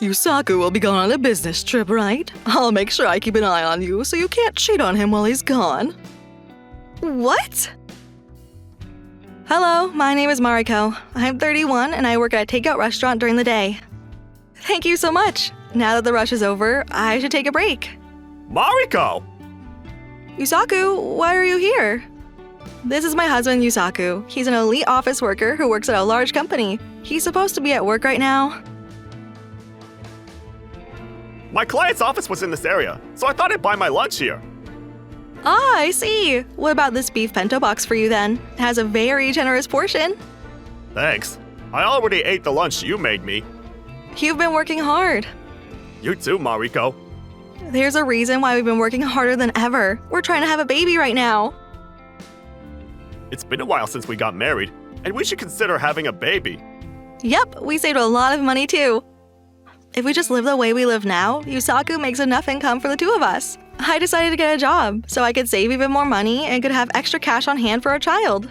Yusaku will be gone on a business trip, right? I'll make sure I keep an eye on you so you can't cheat on him while he's gone. What? Hello, my name is Mariko. I'm 31 and I work at a takeout restaurant during the day. Thank you so much. Now that the rush is over, I should take a break. Mariko! Yusaku, why are you here? This is my husband, Yusaku. He's an elite office worker who works at a large company. He's supposed to be at work right now. My client's office was in this area, so I thought I'd buy my lunch here. Ah, I see. What about this beef bento box for you then? It has a very generous portion. Thanks. I already ate the lunch you made me. You've been working hard. You too, Mariko. There's a reason why we've been working harder than ever. We're trying to have a baby right now. It's been a while since we got married, and we should consider having a baby. Yep, we saved a lot of money too. If we just live the way we live now, Yusaku makes enough income for the two of us. I decided to get a job so I could save even more money and could have extra cash on hand for our child.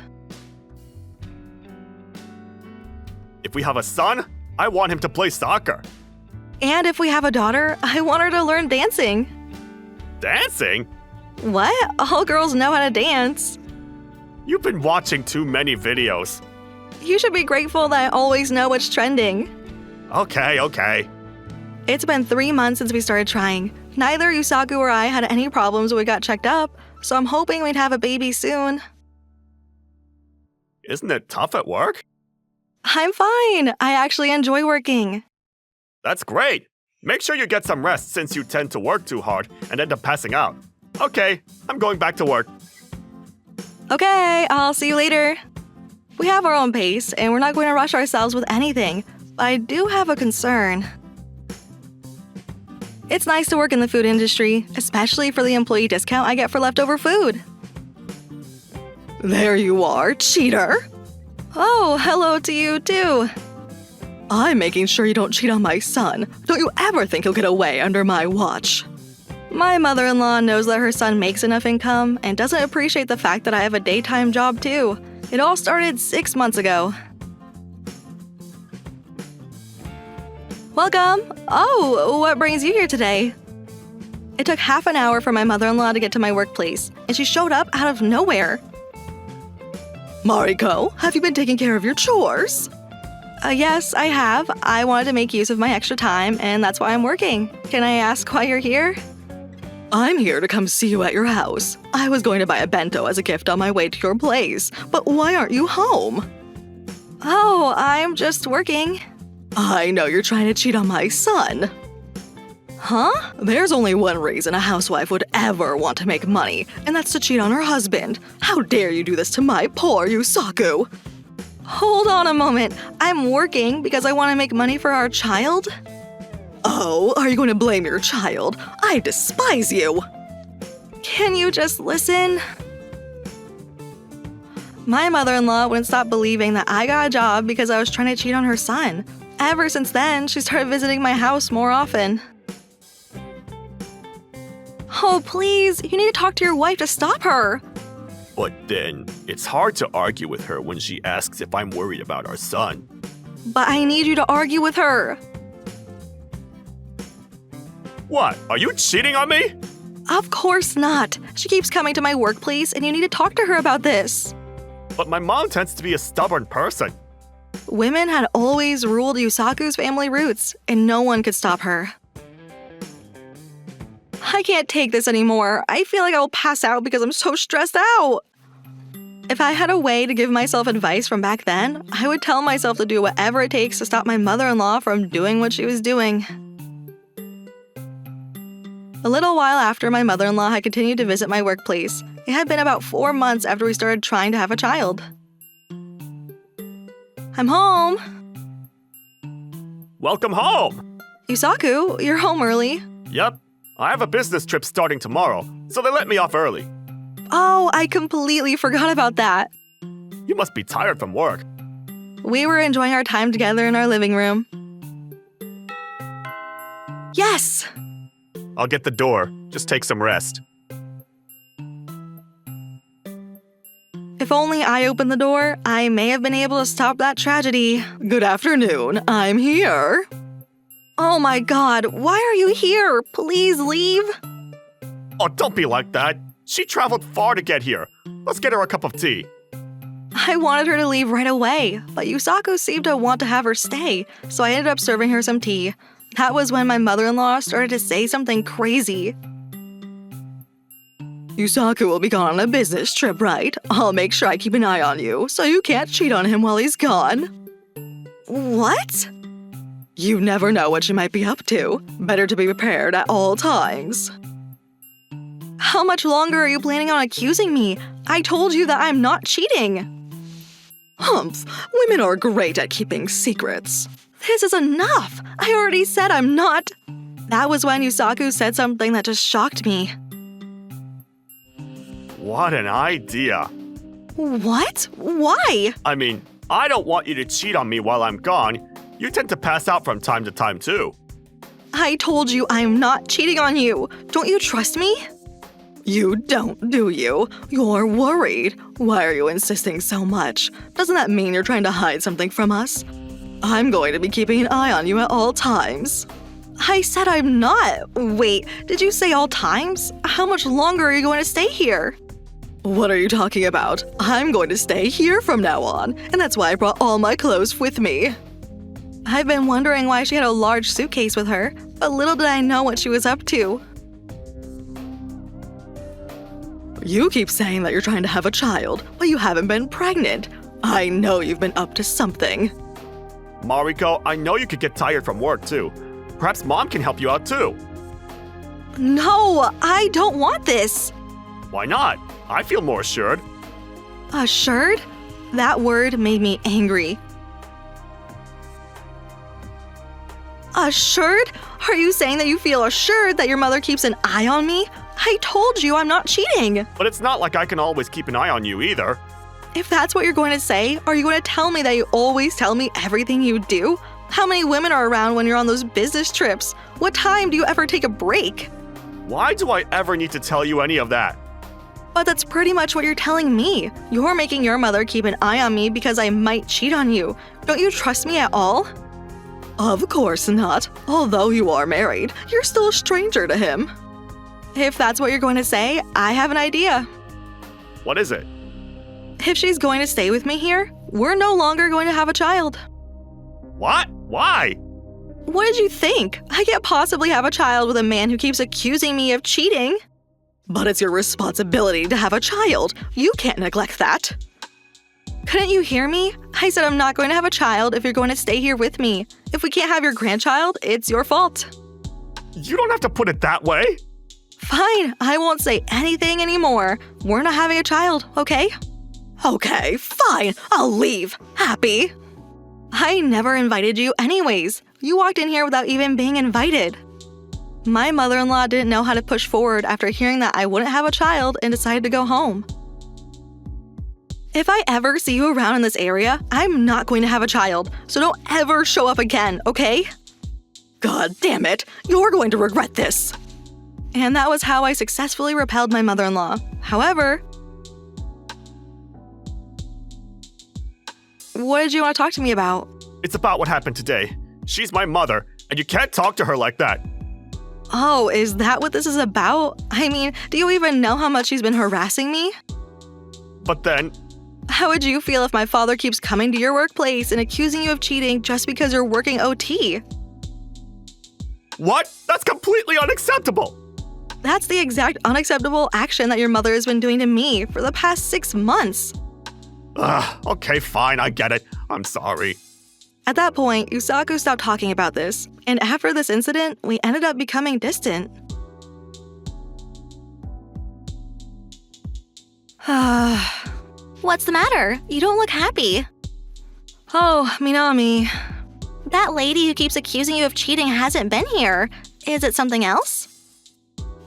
If we have a son, I want him to play soccer. And if we have a daughter, I want her to learn dancing. Dancing? What? All girls know how to dance. You've been watching too many videos. You should be grateful that I always know what's trending. Okay. It's been 3 months since we started trying. Neither Yusaku or I had any problems when we got checked up, so I'm hoping we'd have a baby soon. Isn't it tough at work? I'm fine. I actually enjoy working. That's great. Make sure you get some rest since you tend to work too hard and end up passing out. Okay, I'm going back to work. Okay, I'll see you later. We have our own pace, and we're not going to rush ourselves with anything, but I do have a concern. It's nice to work in the food industry, especially for the employee discount I get for leftover food. There you are, cheater! Oh, hello to you too. I'm making sure you don't cheat on my son. Don't you ever think he'll get away under my watch. My mother-in-law knows that her son makes enough income and doesn't appreciate the fact that I have a daytime job too. It all started 6 months ago. Welcome! Oh, what brings you here today? It took half an hour for my mother-in-law to get to my workplace, and she showed up out of nowhere. Mariko, have you been taking care of your chores? Yes, I have. I wanted to make use of my extra time, and that's why I'm working. Can I ask why you're here? I'm here to come see you at your house. I was going to buy a bento as a gift on my way to your place, but why aren't you home? Oh, I'm just working. I know you're trying to cheat on my son. Huh? There's only one reason a housewife would ever want to make money, and that's to cheat on her husband. How dare you do this to my poor Yusaku? Hold on a moment. I'm working because I want to make money for our child? Oh, are you going to blame your child? I despise you. Can you just listen? My mother-in-law wouldn't stop believing that I got a job because I was trying to cheat on her son. Ever since then, she started visiting my house more often. Oh, please, you need to talk to your wife to stop her. But then, it's hard to argue with her when she asks if I'm worried about our son. But I need you to argue with her. What? Are you cheating on me? Of course not. She keeps coming to my workplace and you need to talk to her about this. But my mom tends to be a stubborn person. Women had always ruled Yusaku's family roots, and no one could stop her. I can't take this anymore. I feel like I will pass out because I'm so stressed out. If I had a way to give myself advice from back then, I would tell myself to do whatever it takes to stop my mother-in-law from doing what she was doing. A little while after my mother-in-law had continued to visit my workplace, it had been about 4 months after we started trying to have a child. I'm home. Welcome home. Yusaku, you're home early. Yep. I have a business trip starting tomorrow, so they let me off early. Oh, I completely forgot about that. You must be tired from work. We were enjoying our time together in our living room. Yes! I'll get the door. Just take some rest. If only I opened the door, I may have been able to stop that tragedy. Good afternoon, I'm here. Oh my god, why are you here? Please leave. Oh, don't be like that. She traveled far to get here. Let's get her a cup of tea. I wanted her to leave right away, but Yusaku seemed to want to have her stay, so I ended up serving her some tea. That was when my mother-in-law started to say something crazy. Yusaku will be gone on a business trip, right? I'll make sure I keep an eye on you, so you can't cheat on him while he's gone. What? You never know what she might be up to. Better to be prepared at all times. How much longer are you planning on accusing me? I told you that I'm not cheating. Humph, women are great at keeping secrets. This is enough. I already said I'm not. That was when Yusaku said something that just shocked me. What an idea. What? Why? I mean, I don't want you to cheat on me while I'm gone. You tend to pass out from time to time, too. I told you I'm not cheating on you. Don't you trust me? You don't, do you? You're worried. Why are you insisting so much? Doesn't that mean you're trying to hide something from us? I'm going to be keeping an eye on you at all times. I said I'm not. Wait, did you say all times? How much longer are you going to stay here? What are you talking about? I'm going to stay here from now on, and that's why I brought all my clothes with me. I've been wondering why she had a large suitcase with her, but little did I know what she was up to. You keep saying that you're trying to have a child, but you haven't been pregnant. I know you've been up to something. Mariko, I know you could get tired from work, too. Perhaps Mom can help you out, too. No, I don't want this. Why not? I feel more assured. Assured? That word made me angry. Assured? Are you saying that you feel assured that your mother keeps an eye on me? I told you I'm not cheating. But it's not like I can always keep an eye on you either. If that's what you're going to say, are you going to tell me that you always tell me everything you do? How many women are around when you're on those business trips? What time do you ever take a break? Why do I ever need to tell you any of that? But that's pretty much what you're telling me. You're making your mother keep an eye on me because I might cheat on you. Don't you trust me at all? Of course not. Although you are married, you're still a stranger to him. If that's what you're going to say, I have an idea. What is it? If she's going to stay with me here, we're no longer going to have a child. What? Why? What did you think? I can't possibly have a child with a man who keeps accusing me of cheating. But it's your responsibility to have a child. You can't neglect that. Couldn't you hear me? I said I'm not going to have a child if you're going to stay here with me. If we can't have your grandchild, it's your fault. You don't have to put it that way. Fine, I won't say anything anymore. We're not having a child, okay? Okay, fine, I'll leave. Happy? I never invited you anyways. You walked in here without even being invited. My mother-in-law didn't know how to push forward after hearing that I wouldn't have a child and decided to go home. If I ever see you around in this area, I'm not going to have a child, so don't ever show up again, okay? God damn it, you're going to regret this. And that was how I successfully repelled my mother-in-law. However, what did you want to talk to me about? It's about what happened today. She's my mother, and you can't talk to her like that. Oh, is that what this is about? I mean, do you even know how much she's been harassing me? But then, how would you feel if my father keeps coming to your workplace and accusing you of cheating just because you're working OT? what? That's completely unacceptable. That's the exact unacceptable action that your mother has been doing to me for the past 6 months. Okay, fine, I get it. I'm sorry. At that point, Yusaku stopped talking about this, and after this incident, we ended up becoming distant. What's the matter? You don't look happy. Oh, Minami. That lady who keeps accusing you of cheating hasn't been here. Is it something else?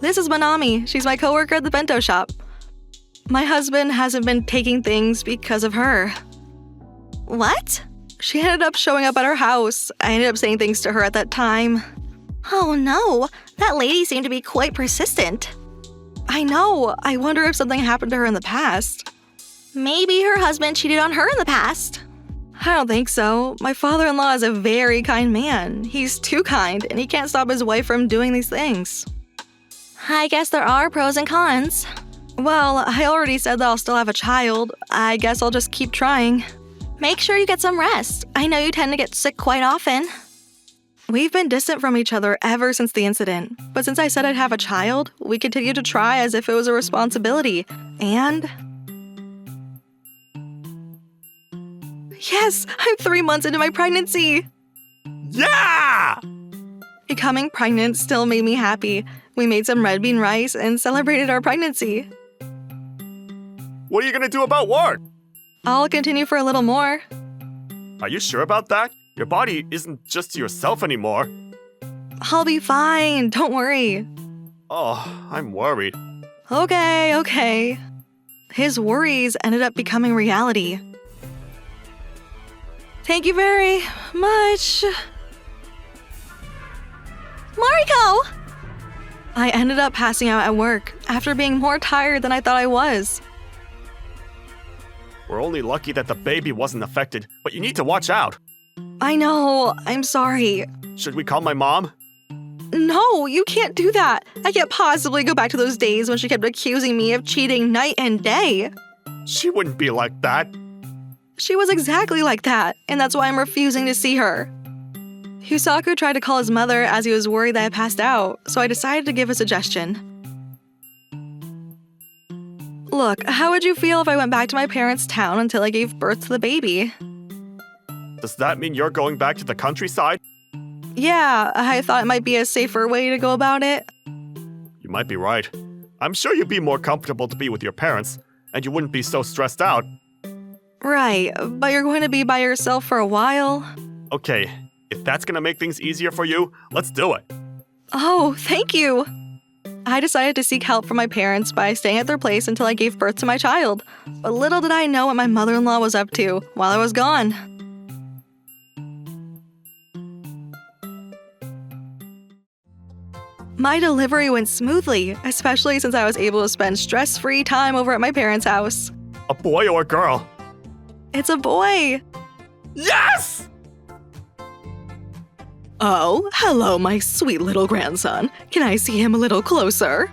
This is Manami. She's my coworker at the bento shop. My husband hasn't been taking things because of her. What? She ended up showing up at our house. I ended up saying things to her at that time. Oh no, that lady seemed to be quite persistent. I know. I wonder if something happened to her in the past. Maybe her husband cheated on her in the past. I don't think so. My father-in-law is a very kind man. He's too kind, and he can't stop his wife from doing these things. I guess there are pros and cons. Well, I already said that I'll still have a child. I guess I'll just keep trying. Make sure you get some rest. I know you tend to get sick quite often. We've been distant from each other ever since the incident, but since I said I'd have a child, we continued to try as if it was a responsibility. And yes, I'm 3 months into my pregnancy. Yeah! Becoming pregnant still made me happy. We made some red bean rice and celebrated our pregnancy. What are you gonna do about work? I'll continue for a little more. Are you sure about that? Your body isn't just yourself anymore. I'll be fine, don't worry. Oh, I'm worried. Okay. His worries ended up becoming reality. Thank you very much. Mariko! I ended up passing out at work after being more tired than I thought I was. We're only lucky that the baby wasn't affected, but you need to watch out. I know, I'm sorry. Should we call my mom? No, you can't do that. I can't possibly go back to those days when she kept accusing me of cheating night and day. She wouldn't be like that. She was exactly like that, and that's why I'm refusing to see her. Yusaku tried to call his mother as he was worried that I passed out, so I decided to give a suggestion. Look, how would you feel if I went back to my parents' town until I gave birth to the baby? Does that mean you're going back to the countryside? Yeah, I thought it might be a safer way to go about it. You might be right. I'm sure you'd be more comfortable to be with your parents, and you wouldn't be so stressed out. Right, but you're going to be by yourself for a while. Okay, if that's gonna make things easier for you, let's do it. Oh, thank you. I decided to seek help from my parents by staying at their place until I gave birth to my child. But little did I know what my mother-in-law was up to while I was gone. My delivery went smoothly, especially since I was able to spend stress-free time over at my parents' house. A boy or a girl? It's a boy. Yes! Oh, hello, my sweet little grandson. Can I see him a little closer?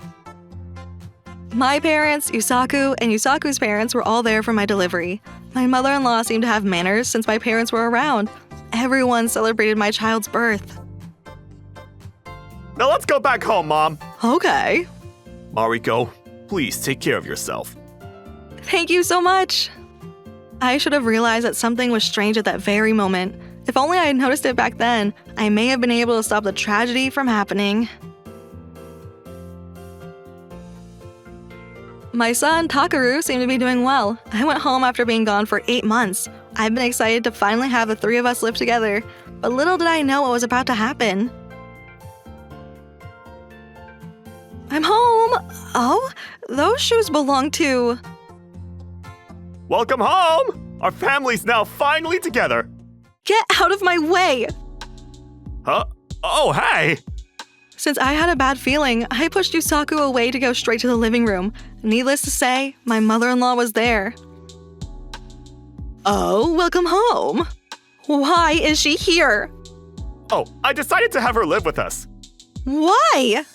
My parents, Yusaku, and Yusaku's parents were all there for my delivery. My mother-in-law seemed to have manners since my parents were around. Everyone celebrated my child's birth. Now let's go back home, Mom. Okay. Mariko, please take care of yourself. Thank you so much. I should have realized that something was strange at that very moment. If only I had noticed it back then, I may have been able to stop the tragedy from happening. My son, Takaru, seemed to be doing well. I went home after being gone for 8 months. I've been excited to finally have the 3 of us live together, but little did I know what was about to happen. I'm home! Oh, those shoes belong to… Welcome home! Our family's now finally together. Get out of my way! Huh? Oh, hey! Since I had a bad feeling, I pushed Yusaku away to go straight to the living room. Needless to say, my mother-in-law was there. Oh, welcome home. Why is she here? Oh, I decided to have her live with us. Why?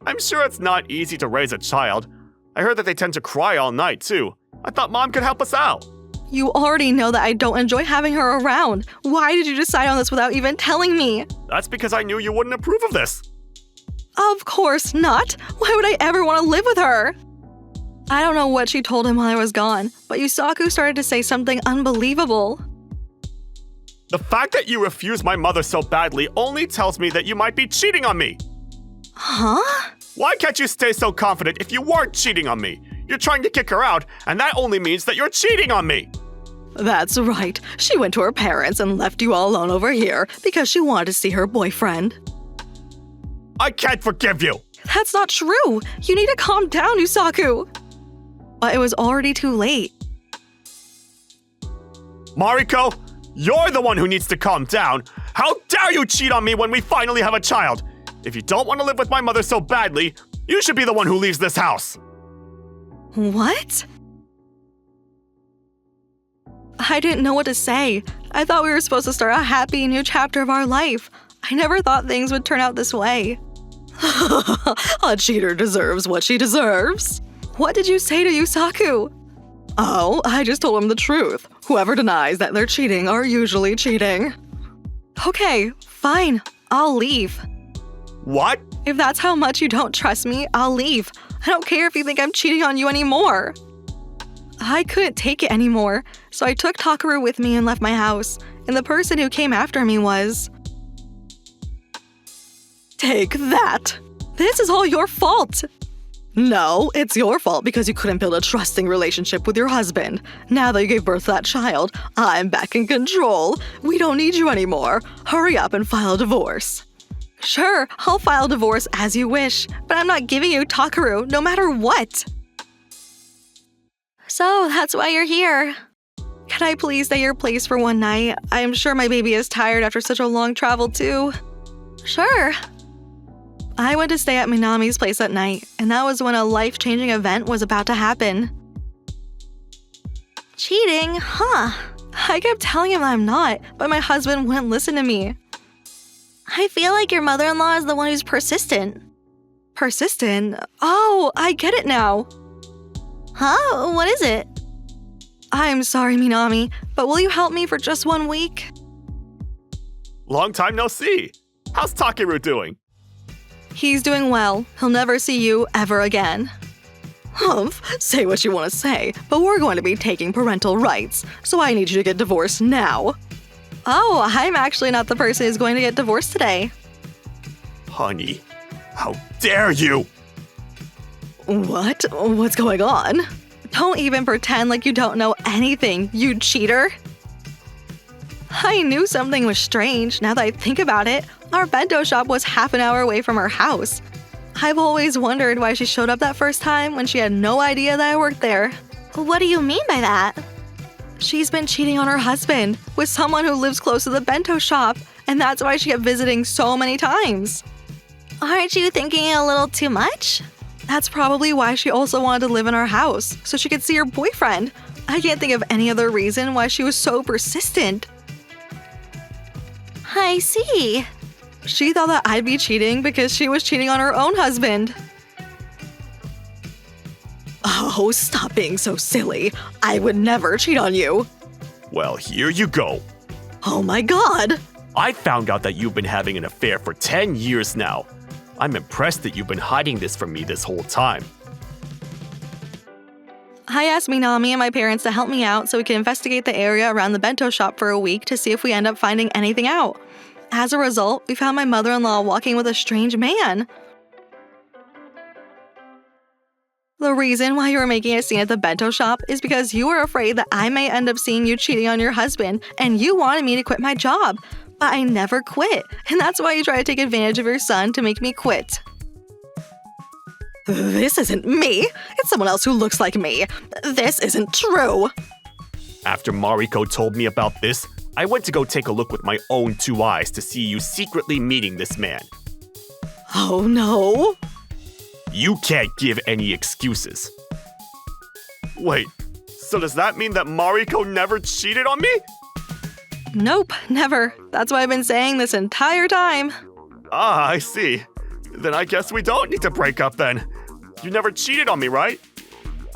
I'm sure it's not easy to raise a child. I heard that they tend to cry all night, too. I thought Mom could help us out. You already know that I don't enjoy having her around. Why did you decide on this without even telling me? That's because I knew you wouldn't approve of this. Of course not. Why would I ever want to live with her? I don't know what she told him while I was gone, but Yusaku started to say something unbelievable. The fact that you refused my mother so badly only tells me that you might be cheating on me. Huh? Why can't you stay so confident if you weren't cheating on me? You're trying to kick her out, and that only means that you're cheating on me. That's right. She went to her parents and left you all alone over here because she wanted to see her boyfriend. I can't forgive you. That's not true. You need to calm down, Yusaku. But it was already too late. Mariko, you're the one who needs to calm down. How dare you cheat on me when we finally have a child? If you don't want to live with my mother so badly, you should be the one who leaves this house. What? I didn't know what to say. I thought we were supposed to start a happy new chapter of our life. I never thought things would turn out this way. A cheater deserves what she deserves. What did you say to Yusaku? Oh, I just told him the truth. Whoever denies that they're cheating are usually cheating. Okay, fine. I'll leave. What? If that's how much you don't trust me, I'll leave. I don't care if you think I'm cheating on you anymore. I couldn't take it anymore, so I took Takaru with me and left my house, and the person who came after me was… Take that! This is all your fault! No, it's your fault because you couldn't build a trusting relationship with your husband. Now that you gave birth to that child, I'm back in control. We don't need you anymore. Hurry up and file a divorce. Sure, I'll file divorce as you wish, but I'm not giving you Takaru no matter what. So that's why you're here. Can I please stay at your place for one night? I'm sure my baby is tired after such a long travel too. Sure. I went to stay at Minami's place at night, and that was when a life-changing event was about to happen. Cheating, huh? I kept telling him I'm not, but my husband wouldn't listen to me. I feel like your mother-in-law is the one who's persistent. Persistent? Oh, I get it now. Huh? What is it? I'm sorry, Minami, but will you help me for just 1 week? Long time no see. How's Takeru doing? He's doing well. He'll never see you ever again. Humph, say what you want to say, but we're going to be taking parental rights, so I need you to get divorced now. Oh, I'm actually not the person who's going to get divorced today. Honey, how dare you? What? What's going on? Don't even pretend like you don't know anything, you cheater. I knew something was strange now that I think about it. Our bento shop was half an hour away from her house. I've always wondered why she showed up that first time when she had no idea that I worked there. What do you mean by that? She's been cheating on her husband with someone who lives close to the bento shop, and that's why she kept visiting so many times. Aren't you thinking a little too much? That's probably why she also wanted to live in our house, so she could see her boyfriend. I can't think of any other reason why she was so persistent. I see. She thought that I'd be cheating because she was cheating on her own husband. Oh, stop being so silly. I would never cheat on you. Well, here you go. Oh my god! I found out that you've been having an affair for 10 years now. I'm impressed that you've been hiding this from me this whole time. I asked Minami and my parents to help me out so we could investigate the area around the bento shop for a week to see if we end up finding anything out. As a result, we found my mother-in-law walking with a strange man. The reason why you were making a scene at the bento shop is because you were afraid that I may end up seeing you cheating on your husband, and you wanted me to quit my job. But I never quit, and that's why you try to take advantage of your son to make me quit. This isn't me. It's someone else who looks like me. This isn't true. After Mariko told me about this, I went to go take a look with my own 2 eyes to see you secretly meeting this man. Oh no. You can't give any excuses. Wait, so does that mean that Mariko never cheated on me? Nope, never. That's what I've been saying this entire time. Ah, I see. Then I guess we don't need to break up then. You never cheated on me, right?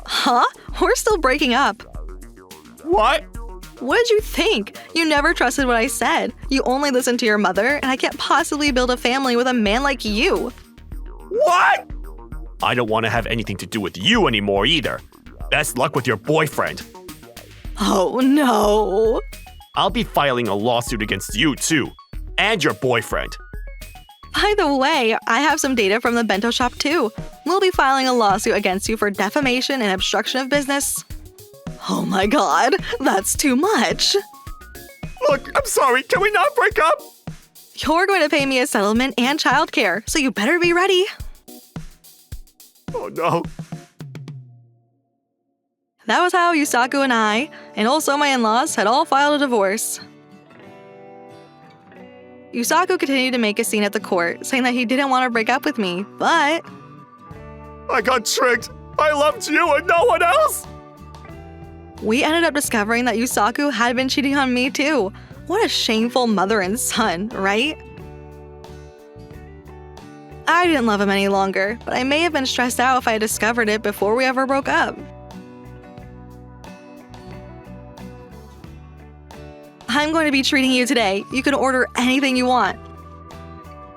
Huh? We're still breaking up. What? What did you think? You never trusted what I said. You only listened to your mother, and I can't possibly build a family with a man like you. What? I don't want to have anything to do with you anymore either. Best luck with your boyfriend. Oh no. I'll be filing a lawsuit against you too, and your boyfriend. By the way, I have some data from the bento shop too. We'll be filing a lawsuit against you for defamation and obstruction of business. Oh my god, that's too much. Look, I'm sorry, can we not break up? You're going to pay me a settlement and childcare, so you better be ready. Oh no. That was how Yusaku and I, and also my in-laws, had all filed a divorce. Yusaku continued to make a scene at the court, saying that he didn't want to break up with me, but… I got tricked. I loved you and no one else. We ended up discovering that Yusaku had been cheating on me too. What a shameful mother and son, right? I didn't love him any longer, but I may have been stressed out if I had discovered it before we ever broke up. I'm going to be treating you today. You can order anything you want.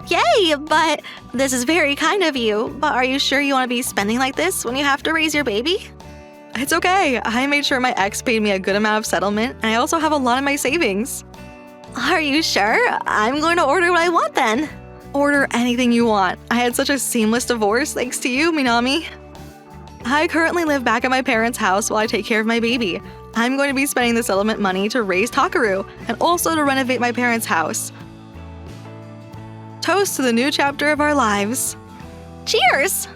Yay, but this is very kind of you. But are you sure you want to be spending like this when you have to raise your baby? It's okay. I made sure my ex paid me a good amount of settlement, and I also have a lot in my savings. Are you sure? I'm going to order what I want then. Order anything you want. I had such a seamless divorce thanks to you, Minami. I currently live back at my parents' house while I take care of my baby. I'm going to be spending the settlement money to raise Takaru and also to renovate my parents' house. Toast to the new chapter of our lives. Cheers!